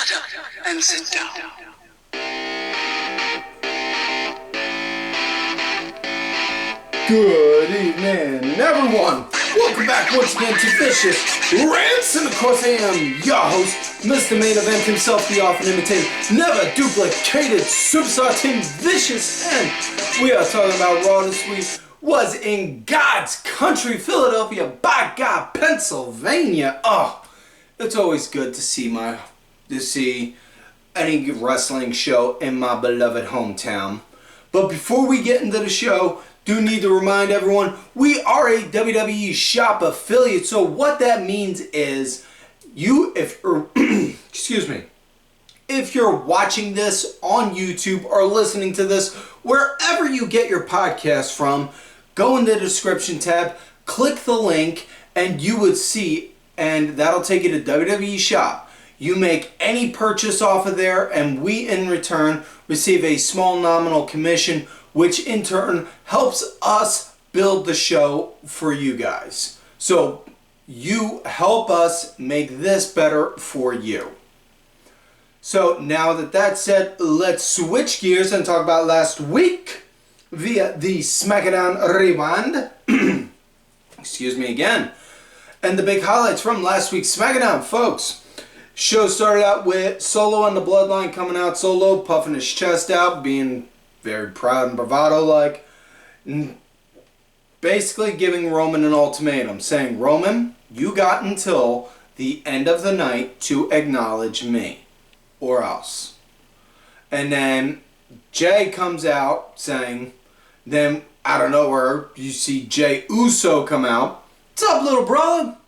Shut up and sit down. Good evening, everyone. Welcome back once again to Vicious Rants, and of course I am your host, Mr. Main Event himself, the often imitated, never duplicated superstar Team Vicious, and we are talking about Raw this week. Was in God's country, Philadelphia, by God, Pennsylvania. Oh, it's always good to see any wrestling show in my beloved hometown. But before we get into the show, do need to remind everyone, we are a WWE Shop affiliate. So what that means is, if you're watching this on YouTube or listening to this, wherever you get your podcast from, go in the description tab, click the link, and you would see, and that'll take you to WWE Shop. You make any purchase off of there, and we in return receive a small nominal commission, which in turn helps us build the show for you guys. So you help us make this better for you. So now that that's said, let's switch gears and talk about last week via the SmackDown Rewind. Excuse me again. And the big highlights from last week's SmackDown, folks. Show started out with Solo and the Bloodline coming out. Solo puffing his chest out, being very proud and bravado-like. Basically giving Roman an ultimatum, saying, Roman, you got until the end of the night to acknowledge me, or else. And then Jay comes out saying, then out of nowhere, you see Jay Uso come out. What's up, little brother?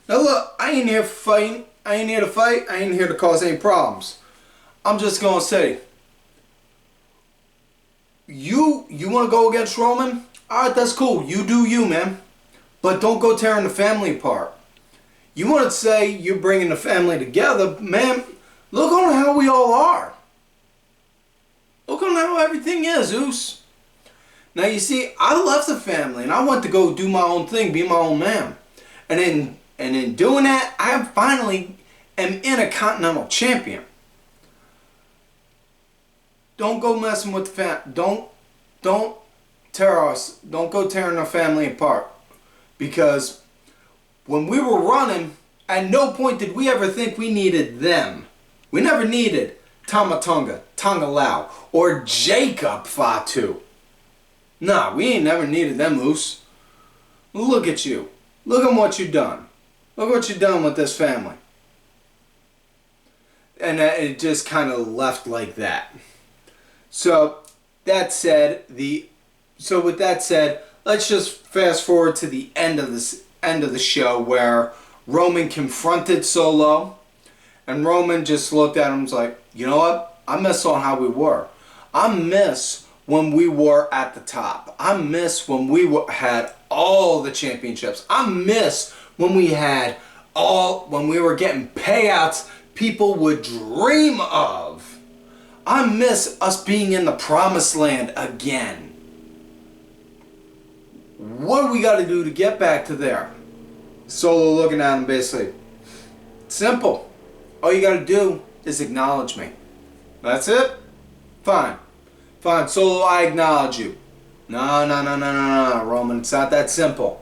Now look, I ain't here fighting. I ain't here to fight. I ain't here to cause any problems. I'm just going to say, you want to go against Roman? Alright, that's cool. You do you, man. But don't go tearing the family apart. You want to say you're bringing the family together, man, look on how we all are. Look on how everything is, Oos. Now you see, I left the family and I went to go do my own thing, be my own man. And in doing that, I finally am Intercontinental Champion. Don't go messing with the family. Don't tear us. Don't go tearing our family apart. Because when we were running, at no point did we ever think we needed them. We never needed Tama Tonga, Tonga Lao, or Jacob Fatu. Nah, we ain't never needed them, Moose. Look at you. Look at what you done. Look what you done with this family. And it just kind of left like that. So with that said, let's just fast forward to the end of the show where Roman confronted Solo, and Roman just looked at him and was like, you know what? I miss on how we were. I miss when we were at the top. I miss when we had all the championships. I miss when we were getting payouts people would dream of. I miss us being in the promised land again. What do we got to do to get back to there? Solo looking at him basically. Simple. All you got to do is acknowledge me. That's it? Fine. Fine, Solo, I acknowledge you. No, Roman, it's not that simple.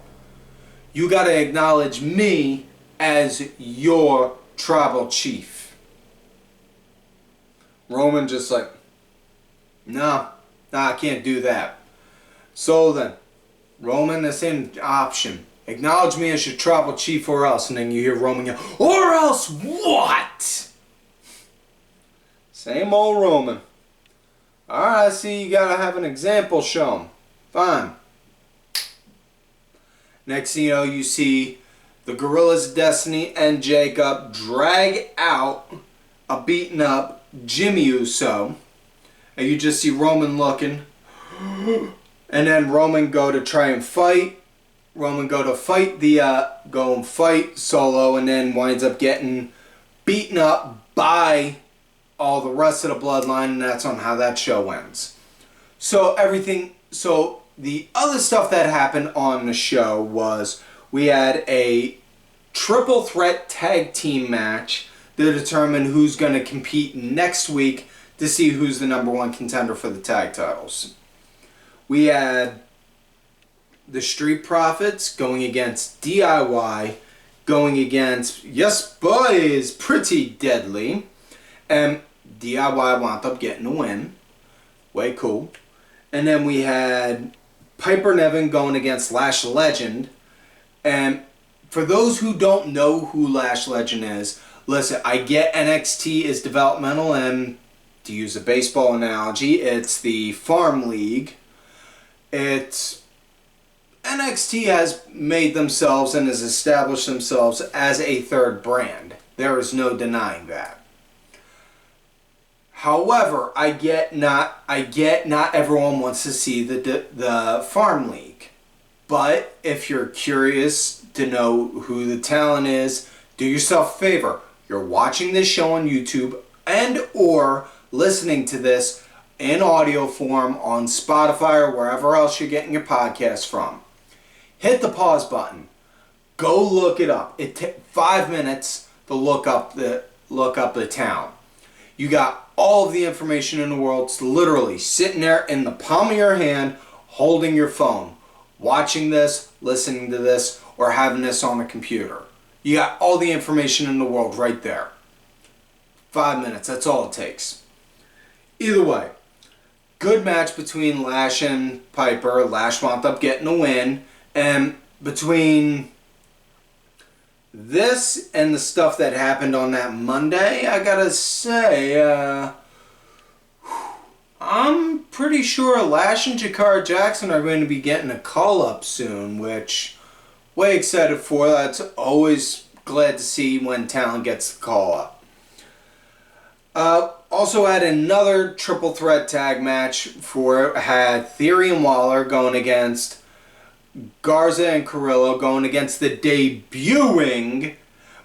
You got to acknowledge me as your tribal chief. Roman just like, no, I can't do that. So then, Roman, the same option. Acknowledge me as your tribal chief or else. And then you hear Roman go, or else what? Same old Roman. Alright, I see you gotta have an example shown. Fine. Next thing you know, you see the Gorillas of Destiny and Jacob drag out a beaten up Jimmy Uso. And you just see Roman looking. And then Roman go to try and fight. Roman go to fight go and fight Solo, and then winds up getting beaten up by all the rest of the bloodline, and that's on how that show ends. So the other stuff that happened on the show was we had a triple threat tag team match. to determine who's going to compete next week to see who's the number one contender for the tag titles. We had the Street Profits going against DIY, going against, yes boys, Pretty Deadly. And DIY wound up getting the win. Way cool. And then we had Piper Niven going against Lash Legend. And for those who don't know who Lash Legend is, listen, I get NXT is developmental, and to use a baseball analogy, it's the farm league. NXT has made themselves and has established themselves as a third brand. There is no denying that. However, I get not everyone wants to see the farm league. But if you're curious to know who the talent is, do yourself a favor. You're watching this show on YouTube and or listening to this in audio form on Spotify or wherever else you're getting your podcast from. Hit the pause button. Go look it up. It takes 5 minutes to look up the town. You got all of the information in the world. It's literally sitting there in the palm of your hand, holding your phone, watching this, listening to this, or having this on a computer. You got all the information in the world right there. 5 minutes, that's all it takes. Either way, good match between Lash and Piper. Lash wound up getting the win. And between this and the stuff that happened on that Monday, I gotta say, I'm pretty sure Lash and Jakara Jackson are going to be getting a call-up soon, which way excited for. That's always glad to see when talent gets the call-up. Also had another triple threat tag match had Theory and Waller going against Garza and Carrillo, going against the debuting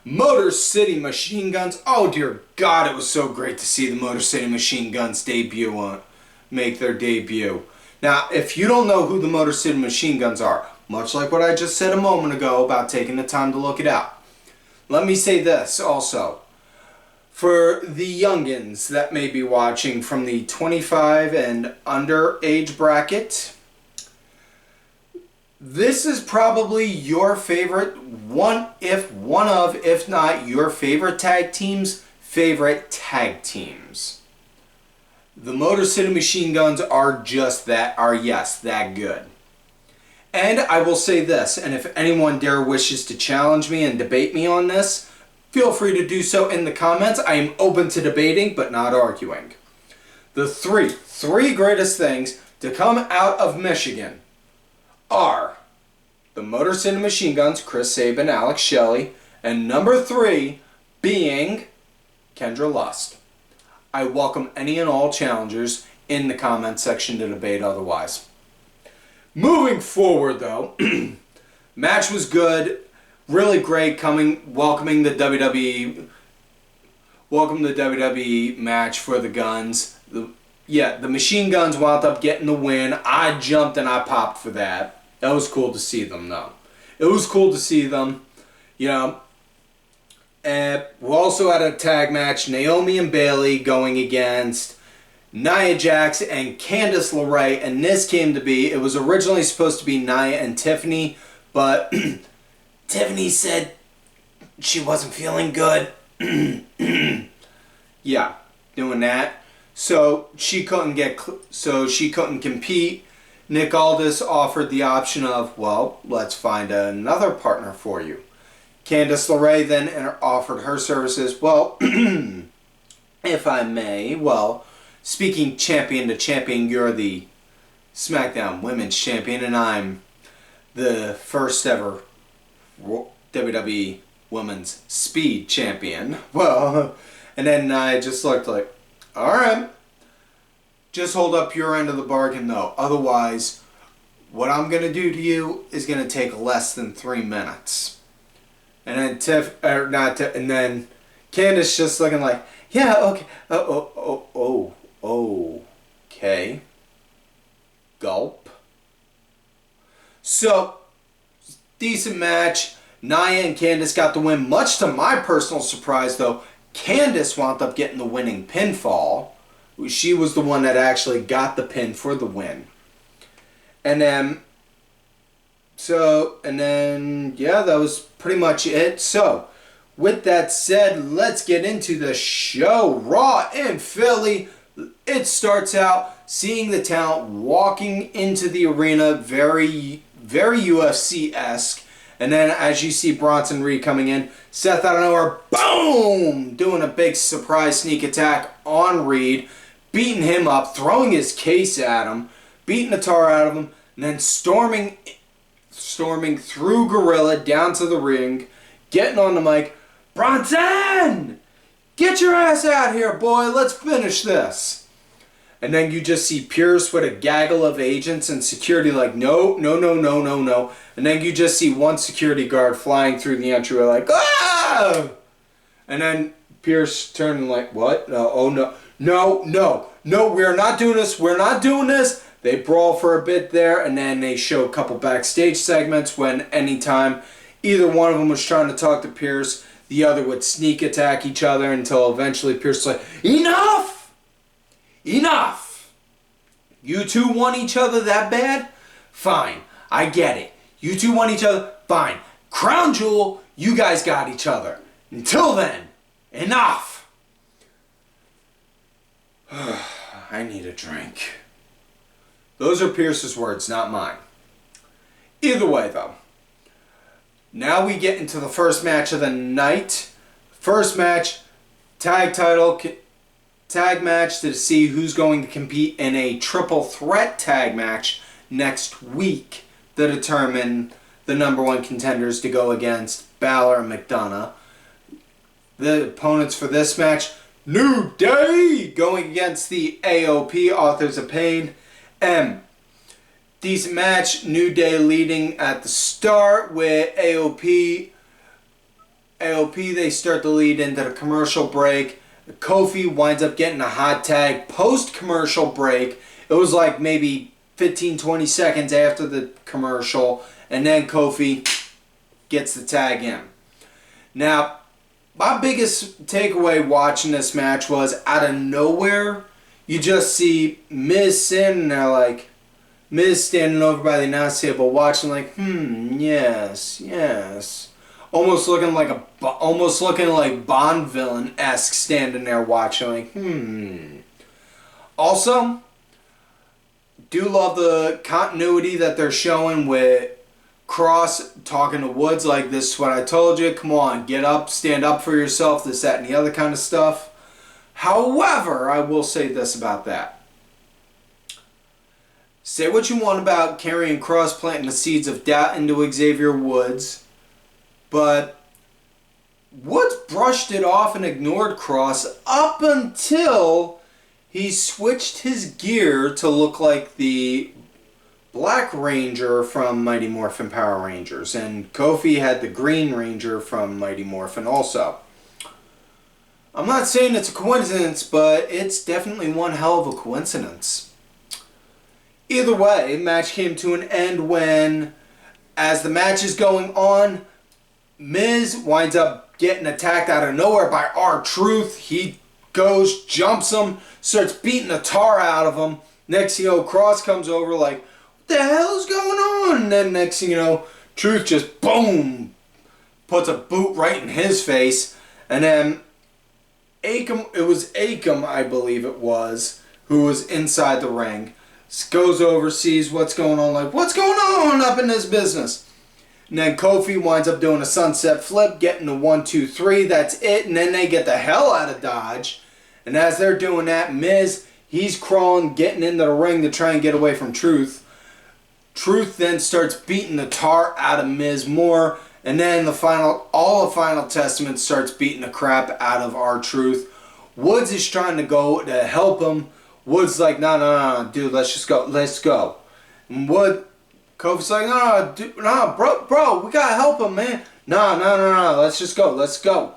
Motor City Machine Guns. Oh dear God, it was so great to see the Motor City Machine Guns make their debut. Now, if you don't know who the Motor City Machine Guns are, much like what I just said a moment ago about taking the time to look it out, let me say this also. For the youngins that may be watching from the 25 and under age bracket, this is probably your favorite if not your favorite tag team's favorite tag teams. The Motor City Machine Guns are that good. And I will say this, and if anyone dare wishes to challenge me and debate me on this, feel free to do so in the comments. I am open to debating, but not arguing. The three greatest things to come out of Michigan are the Motor City Machine Guns, Chris Sabin, Alex Shelley, and number 3 being Kendra Lust. I welcome any and all challengers in the comment section to debate otherwise. Moving forward though, match was good. Really great welcoming the WWE match for the Guns. The Machine Guns wound up getting the win. I jumped and I popped for that. That was cool to see them though. It was cool to see them, And we also had a tag match, Naomi and Bayley going against Nia Jax and Candice LeRae, and this came to be, it was originally supposed to be Nia and Tiffany, but Tiffany said she wasn't feeling good. Yeah, doing that. So she couldn't compete. Nick Aldis offered the option of, well, let's find another partner for you. Candice LeRae then offered her services. Well, if I may, speaking champion to champion, you're the SmackDown Women's Champion, and I'm the first ever WWE Women's Speed Champion. Well, and then I just looked like, alright, just hold up your end of the bargain though. Otherwise, what I'm going to do to you is going to take less than 3 minutes. And then and then Candice just looking like, yeah, okay, okay. Gulp. So, decent match. Nia and Candice got the win. Much to my personal surprise, though, Candice wound up getting the winning pinfall. She was the one that actually got the pin for the win. And then, yeah, that was pretty much it. So, with that said, let's get into the show. Raw in Philly. It starts out seeing the talent walking into the arena, very, very UFC-esque. And then as you see Bronson Reed coming in, Seth out of nowhere, boom! Doing a big surprise sneak attack on Reed, beating him up, throwing his case at him, beating the tar out of him, and then storming through Gorilla down to the ring, getting on the mic. Bronson! Get your ass out here, boy. Let's finish this. And then you just see Pierce with a gaggle of agents and security like, no. And then you just see one security guard flying through the entryway like, ah! And then Pierce turning like, what? No, we're not doing this. They brawl for a bit there, and then they show a couple backstage segments when anytime either one of them was trying to talk to Pierce, the other would sneak attack each other until eventually Pierce was like, enough! You two want each other that bad? Fine, I get it. You two want each other? Fine. Crown Jewel, you guys got each other. Until then, enough! I need a drink. Those are Pierce's words, not mine. Either way, though. Now we get into the first match of the night. First match, tag match to see who's going to compete in a triple threat tag match next week to determine the number one contenders to go against Balor and McDonough. The opponents for this match, New Day going against the AOP, Authors of Pain. Decent match, New Day leading at the start with AOP. They start the lead into the commercial break. Kofi winds up getting a hot tag post-commercial break. It was like maybe 15-20 seconds after the commercial, and then Kofi gets the tag in. Now, my biggest takeaway watching this match was out of nowhere, you just see Miz standing there like, Miz standing over by the announce table watching like, yes. Almost looking like Bond villain-esque standing there watching like, Also, do love the continuity that they're showing with Cross talking to Woods like, this is what I told you, come on, get up, stand up for yourself, this, that, and the other kind of stuff. However, I will say this about that. Say what you want about Karrion Kross planting the seeds of doubt into Xavier Woods, but Woods brushed it off and ignored Kross up until he switched his gear to look like the Black Ranger from Mighty Morphin Power Rangers, and Kofi had the Green Ranger from Mighty Morphin also. I'm not saying it's a coincidence, but it's definitely one hell of a coincidence. Either way, the match came to an end when, as the match is going on, Miz winds up getting attacked out of nowhere by R-Truth. He goes, jumps him, starts beating the tar out of him. Next thing you know, Kross comes over like, what the hell is going on? And then next thing you know, Truth just, boom, puts a boot right in his face. And then Akam, I believe it was, who was inside the ring, goes over, sees what's going on, like, what's going on up in this business? And then Kofi winds up doing a sunset flip, getting the 1, 2, 3, that's it, and then they get the hell out of Dodge. And as they're doing that, Miz, he's crawling, getting into the ring to try and get away from Truth. Truth then starts beating the tar out of Miz more, and then all the Final Testament starts beating the crap out of R-Truth. Woods is trying to go to help him. Woods like, no, dude, let's go. And Kofi's like, no, bro, we gotta help him, man. No, let's go.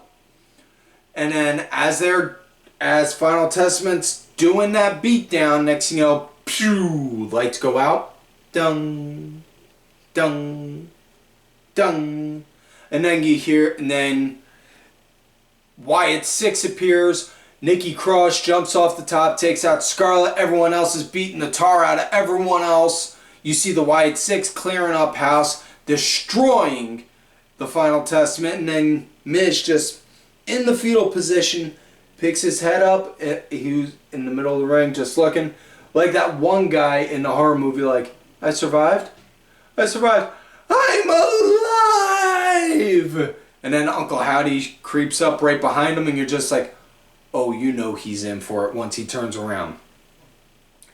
And then as Final Testament's doing that beatdown, next thing you know, pew, lights go out. Dung, dung, dung. And then you hear, and then Wyatt Six appears. Nikki Cross jumps off the top, takes out Scarlett. Everyone else is beating the tar out of everyone else. You see the Wyatt Six clearing up house, destroying the Final Testament, and then Miz just in the fetal position, picks his head up. He was in the middle of the ring just looking like that one guy in the horror movie, like, I survived? I survived. I'm alive! And then Uncle Howdy creeps up right behind him, and you're just like, oh, you know he's in for it once he turns around.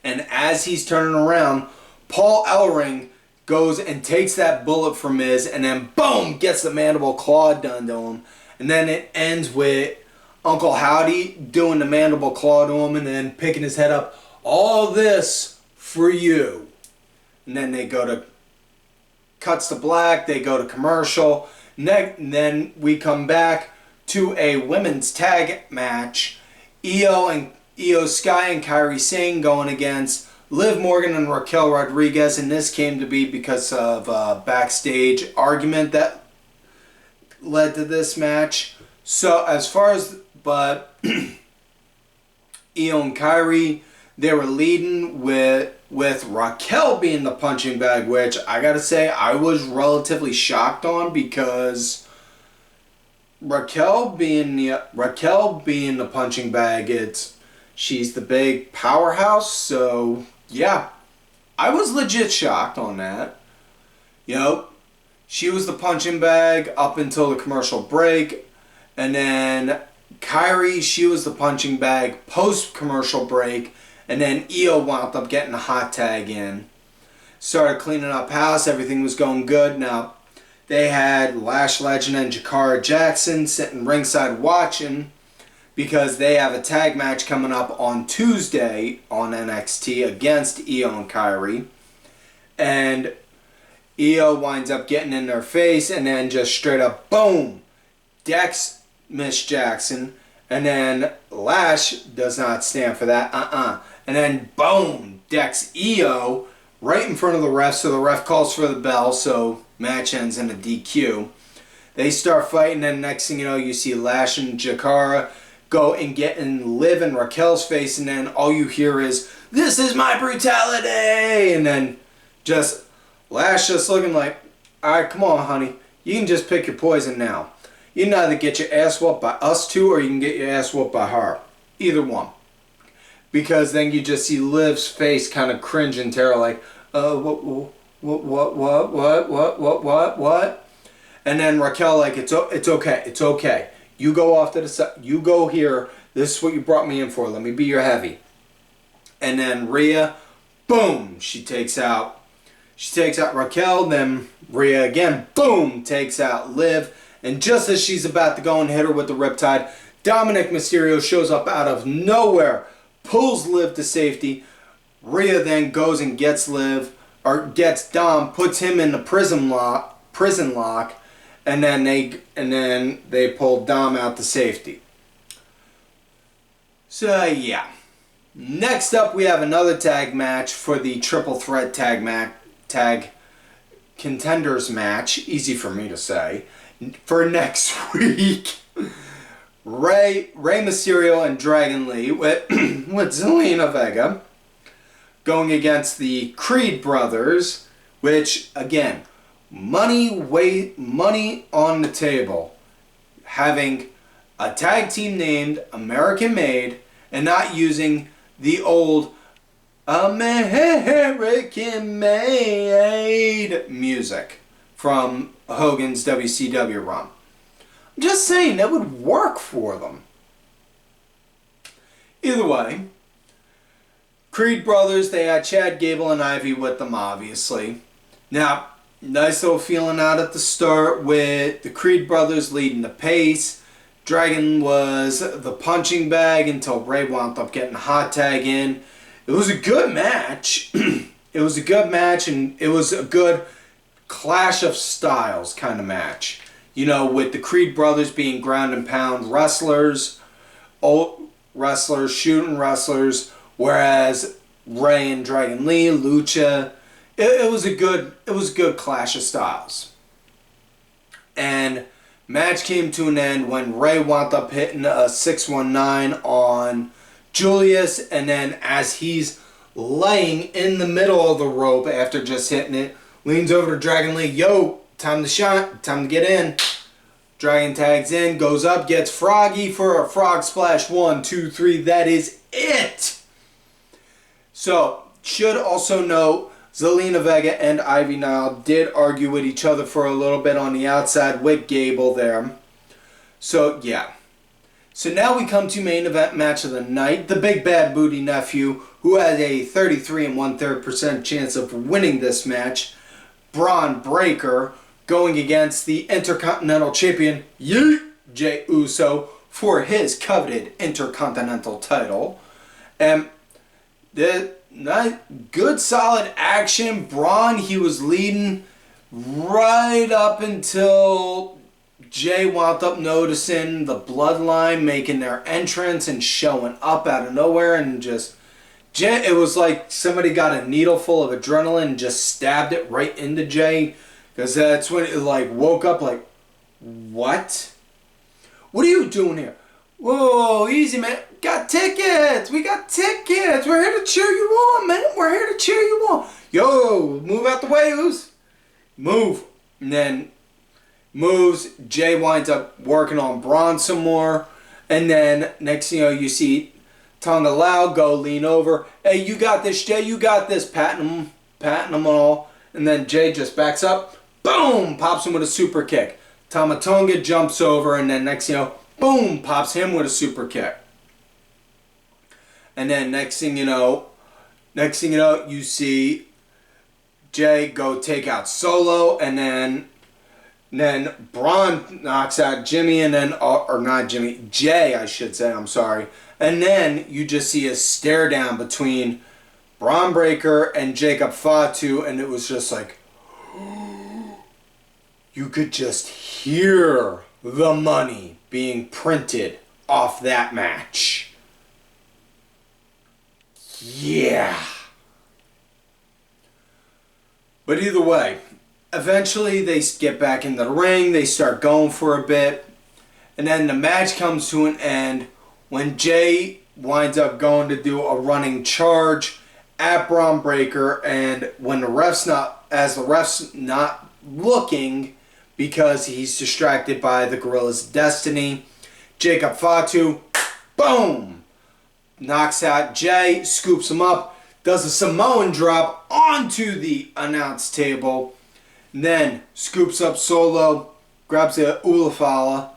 And as he's turning around, Paul Ellering goes and takes that bullet from Miz, and then boom, gets the mandible claw done to him. And then it ends with Uncle Howdy doing the mandible claw to him and then picking his head up. All this for you. And then they go to, cuts to black, they go to commercial. And then we come back to a women's tag match. Io Sky and Kairi Sane going against Liv Morgan and Raquel Rodriguez. And this came to be because of a backstage argument that led to this match. So as far as, but Io and Kairi, they were leading with Raquel being the punching bag, which I gotta say I was relatively shocked on, because Raquel being the punching bag, she's the big powerhouse. So yeah, I was legit shocked on that. You know, she was the punching bag up until the commercial break, and then Kairi, she was the punching bag post-commercial break, and then Io wound up getting a hot tag in. Started cleaning up house, everything was going good. Now, they had Lash Legend and Jakara Jackson sitting ringside watching, because they have a tag match coming up on Tuesday on NXT against Io and Kairi. And Io winds up getting in their face, and then just straight up, boom, decks Miss Jackson, and then Lash does not stand for that, and then boom, decks Io right in front of the ref, so the ref calls for the bell, so match ends in a DQ. They start fighting, and next thing you know, you see Lash and Jakara go and get in Liv and Raquel's face, and then all you hear is, "This is my brutality!" And then just Lash just looking like, alright, come on, honey. You can just pick your poison now. You can either get your ass whooped by us two, or you can get your ass whooped by her. Either one. Because then you just see Liv's face kind of cringe in terror, like, what? And then Raquel, like, it's okay. You go off to the side. You go here. This is what you brought me in for. Let me be your heavy. And then Rhea, boom, she takes out Raquel. Then Rhea again, boom, takes out Liv. And just as she's about to go and hit her with the Riptide, Dominic Mysterio shows up out of nowhere, pulls Liv to safety. Rhea then goes and gets Dom, puts him in the prison lock, and then they pull Dom out to safety. So yeah. Next up, we have another tag match for the Triple Threat Tag Contenders match. Easy for me to say. For next week, Rey Mysterio and Dragon Lee with Zelina Vega going against the Creed brothers, which again, money on the table, having a tag team named American Made and not using the old American Made music from Hogan's WCW run. I'm just saying, that would work for them. Either way, Creed brothers, they had Chad Gable and Ivy with them, obviously. Now, nice little feeling out at the start with the Creed brothers leading the pace. Dragon was the punching bag until Ray wound up getting a hot tag in. It was a good match. It was a good match, and it was a good clash of styles kind of match. You know, with the Creed brothers being ground and pound wrestlers, old wrestlers, shooting wrestlers, whereas Ray and Dragon Lee, Lucha, it was a good clash of styles. And Match came to an end when Ray wound up hitting a 619 on Julius, and then as he's laying in the middle of the rope after just hitting it, leans over to Dragon Lee. Yo, time to shine, time to get in. Dragon tags in, goes up, gets Froggy for a frog splash. 1, 2, 3, that is it. So, should also note, Zelina Vega and Ivy Nile did argue with each other for a little bit on the outside with Gable there. So, yeah. So now we come to main event match of the night. The Big Bad Booty Nephew, who has a 33 1/3% chance of winning this match. Bron Breakker going against the Intercontinental Champion, Jey Uso, for his coveted Intercontinental title. And good solid action. Braun, he was leading right up until Jay wound up noticing the Bloodline making their entrance and showing up out of nowhere, and just Jay, it was like somebody got a needle full of adrenaline and just stabbed it right into Jay, because that's when it like woke up like, what? What are you doing here? Whoa, easy, man. Got tickets. We got tickets. We're here to cheer you on, man. We're here to cheer you on. Yo, move out the way, Oos. Move. And then moves. Jay winds up working on Braun some more. And then next thing you know, you see Tonga Lao go lean over. Hey, you got this, Jay. You got this. Patting him and all. And then Jay just backs up. Boom! Pops him with a super kick. Tama Tonga jumps over. And then next thing you know, boom! Pops him with a super kick. And then next thing you know, you see Jay go take out Solo, and then Braun knocks out Jimmy, and then or not Jimmy, Jay, I should say. I'm sorry. And then you just see a stare down between Bron Breakker and Jacob Fatu, and it was just like you could just hear the money being printed off that match. Yeah. But either way, eventually they get back in the ring, they start going for a bit, and then the match comes to an end when Jay winds up going to do a running charge at Bron Breakker, and when the ref's not looking because he's distracted by the Gorilla's Destiny, Jacob Fatu, boom, knocks out Jay, scoops him up, does a Samoan drop onto the announce table, then scoops up Solo, grabs the Ulafala,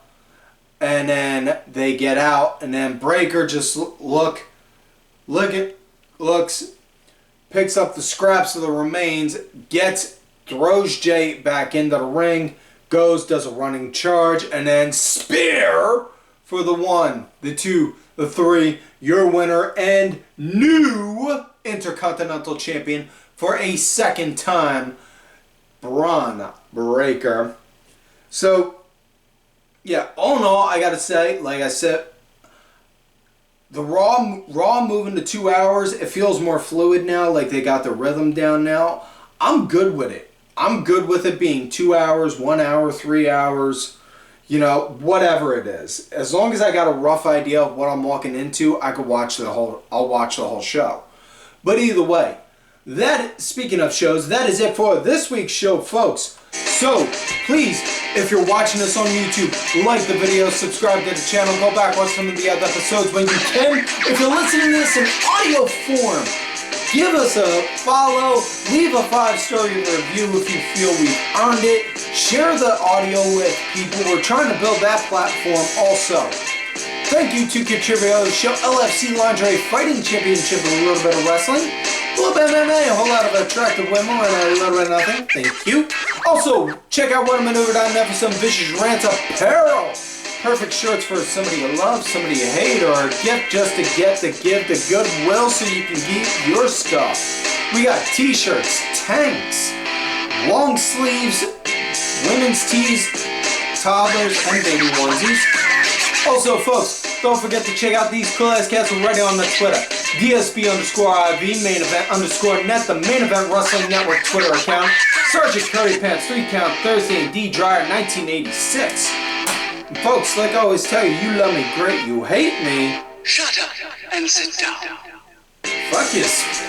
and then they get out, and then Breakker just looks, picks up the scraps of the remains, throws Jay back into the ring, goes, does a running charge, and then spear for the 1, the 2, the 3, your winner and new Intercontinental Champion for a second time, Bron Breakker. So, yeah, all in all, I gotta say, like I said, the Raw moving to 2 hours, it feels more fluid now, like they got the rhythm down now. I'm good with it. I'm good with it being 2 hours, 1 hour, 3 hours, you know, whatever it is. As long as I got a rough idea of what I'm walking into, I'll watch the whole show. But either way, speaking of shows, that is it for this week's show, folks. So, please, if you're watching this on YouTube, like the video, subscribe to the channel, go back, watch some of the other episodes when you can. If you're listening to this in audio form, give us a follow, leave a 5-star review if you feel we've earned it. Share the audio with people. We're trying to build that platform also. Thank you to contributors. Show LFC Lingerie Fighting Championship with a little bit of wrestling, a little bit of MMA, a whole lot of attractive women, and a little bit of nothing. Thank you. Also, check out whatamaneuver.net for some Vicious Rants apparel. Perfect shirts for somebody you love, somebody you hate, or a gift just to give the goodwill so you can get your stuff. We got t-shirts, tanks, long sleeves, women's tees, toddlers, and baby onesies. Also, folks, don't forget to check out these cool ass cats right on the Twitter. DSB_IV, main event_net, the Main Event Wrestling Network Twitter account. Sergeant Curry Pants, 3 Count Thursday, D Dryer 1986. Folks, like I always tell you, you love me great, you hate me. Shut up and sit down. Fuck yes.